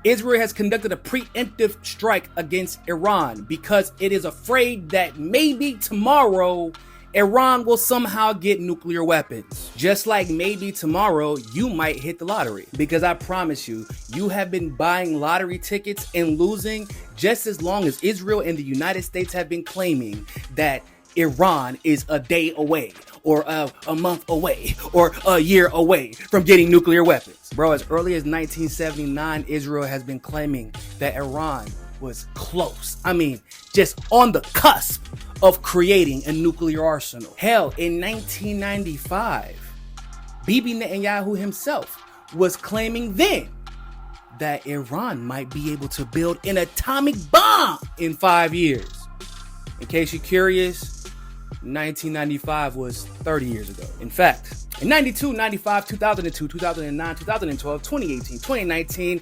Israel has conducted a preemptive strike against Iran because it is afraid that maybe tomorrow Iran will somehow get nuclear weapons. Just like maybe tomorrow you might hit the lottery. Because I promise you, you have been buying lottery tickets and losing just as long as Israel and the United States have been claiming that Iran is a day away, or a month away, or a year away from getting nuclear weapons. Bro, as early as 1979, Israel has been claiming that Iran was close. I mean, just on the cusp of creating a nuclear arsenal. Hell, in 1995, Bibi Netanyahu himself was claiming then that Iran might be able to build an atomic bomb in 5 years. In case you're curious, 1995 was 30 years ago. In fact, in 92, 95, 2002, 2009, 2012, 2018, 2019,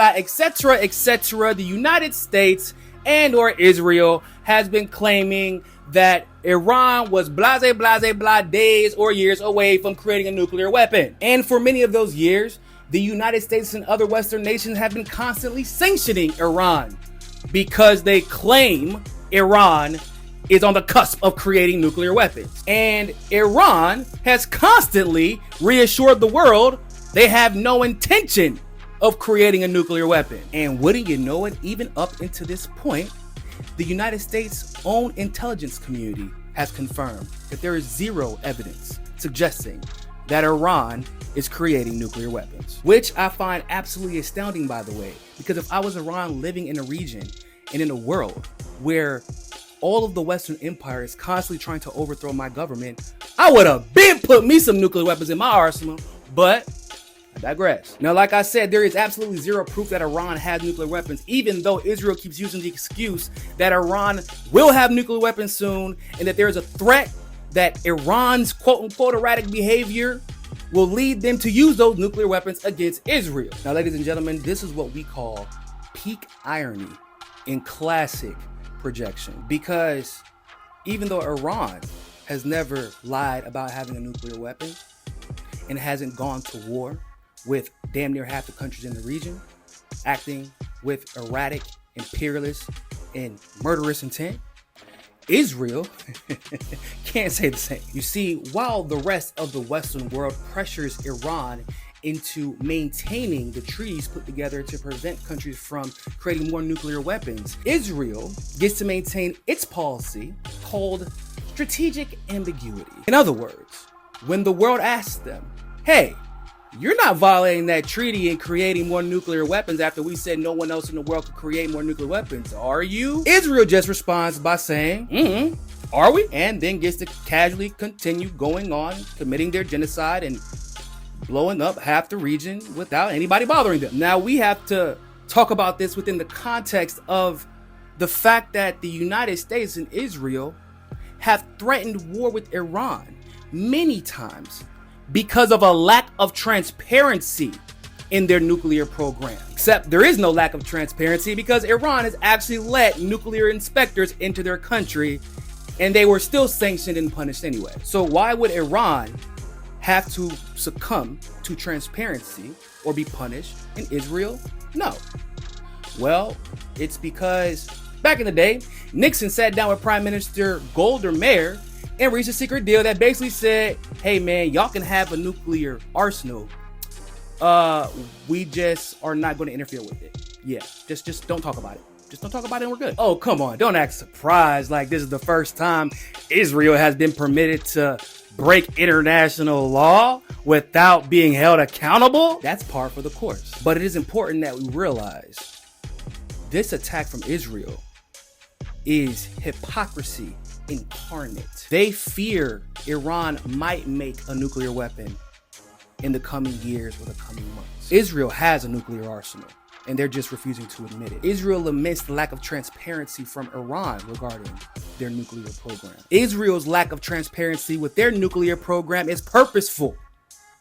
etc., the United States and or Israel has been claiming that Iran was days or years away from creating a nuclear weapon. And for many of those years, the United States and other Western nations have been constantly sanctioning Iran because they claim Iran is on the cusp of creating nuclear weapons. And Iran has constantly reassured the world they have no intention of creating a nuclear weapon. And wouldn't you know it, even up into this point, the United States' own intelligence community has confirmed that there is zero evidence suggesting that Iran is creating nuclear weapons. Which I find absolutely astounding, by the way, because if I was Iran living in a region and in a world where all of the Western empire is constantly trying to overthrow my government, I would have been put me some nuclear weapons in my arsenal, but I digress. Now, like I said, there is absolutely zero proof that Iran has nuclear weapons, even though Israel keeps using the excuse that Iran will have nuclear weapons soon and that there is a threat that Iran's quote-unquote erratic behavior will lead them to use those nuclear weapons against Israel. Now, ladies and gentlemen, this is what we call peak irony in classic projection, because even though Iran has never lied about having a nuclear weapon and hasn't gone to war with damn near half the countries in the region, acting with erratic, imperialist, and murderous intent, Israel can't say the same. You see, while the rest of the Western world pressures Iran into maintaining the treaties put together to prevent countries from creating more nuclear weapons, Israel gets to maintain its policy called strategic ambiguity. In other words, when the world asks them, hey, you're not violating that treaty and creating more nuclear weapons after we said no one else in the world could create more nuclear weapons, are you? Israel just responds by saying, are we? And then gets to casually continue going on, committing their genocide and blowing up half the region without anybody bothering them. Now, we have to talk about this within the context of the fact that the United States and Israel have threatened war with Iran many times because of a lack of transparency in their nuclear program. Except there is no lack of transparency because Iran has actually let nuclear inspectors into their country and they were still sanctioned and punished anyway. So why would Iran have to succumb to transparency or be punished in Israel? No. Well, it's because back in the day, Nixon sat down with Prime Minister Golda Meir and reached a secret deal that basically said, hey man, y'all can have a nuclear arsenal. We just are not going to interfere with it. Yeah, just don't talk about it. Just don't talk about it and we're good. Oh, come on. Don't act surprised like this is the first time Israel has been permitted to break international law without being held accountable. That's par for the course. But it is important that we realize this attack from Israel is hypocrisy incarnate. They fear Iran might make a nuclear weapon in the coming years or the coming months. Israel has a nuclear arsenal, and they're just refusing to admit it. Israel laments the lack of transparency from Iran regarding their nuclear program. Israel's lack of transparency with their nuclear program is purposeful.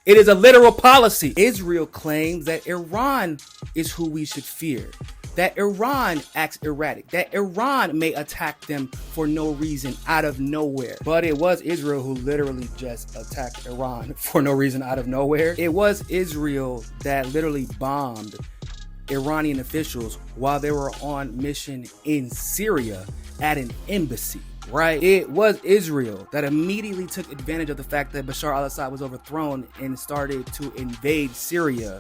It is a literal policy. Israel claims that Iran is who we should fear, that Iran acts erratic, that Iran may attack them for no reason out of nowhere. But it was Israel who literally just attacked Iran for no reason out of nowhere. It was Israel that literally bombed Iranian officials while they were on mission in Syria at an embassy, right? It was Israel that immediately took advantage of the fact that Bashar al-Assad was overthrown and started to invade Syria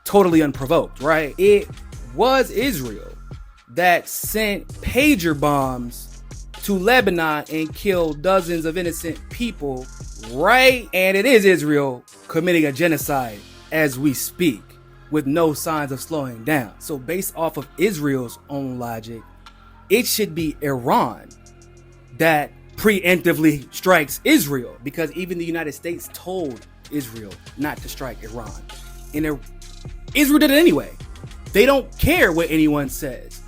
totally unprovoked, right? It was Israel that sent pager bombs to Lebanon and killed dozens of innocent people, right? And it is Israel committing a genocide as we speak, with no signs of slowing down. So based off of Israel's own logic, it should be Iran that preemptively strikes Israel, because even the United States told Israel not to strike Iran. And Israel did it anyway. They don't care what anyone says,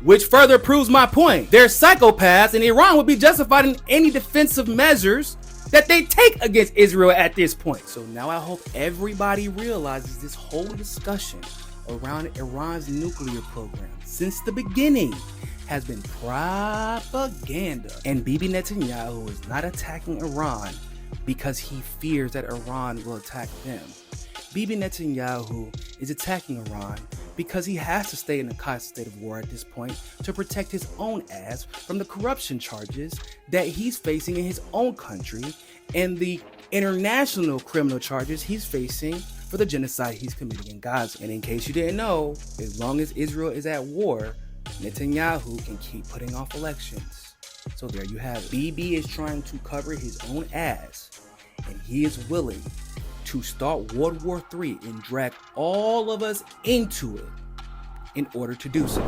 which further proves my point. They're psychopaths, and Iran would be justified in any defensive measures that they take against Israel at this point. So now I hope everybody realizes this whole discussion around Iran's nuclear program since the beginning has been propaganda. And Bibi Netanyahu is not attacking Iran because he fears that Iran will attack them. Bibi Netanyahu is attacking Iran because he has to stay in a constant state of war at this point to protect his own ass from the corruption charges that he's facing in his own country and the international criminal charges he's facing for the genocide he's committing in Gaza. And in case you didn't know, as long as Israel is at war, Netanyahu can keep putting off elections. So there you have it. Bibi is trying to cover his own ass, and he is willing to start World War III and drag all of us into it in order to do so.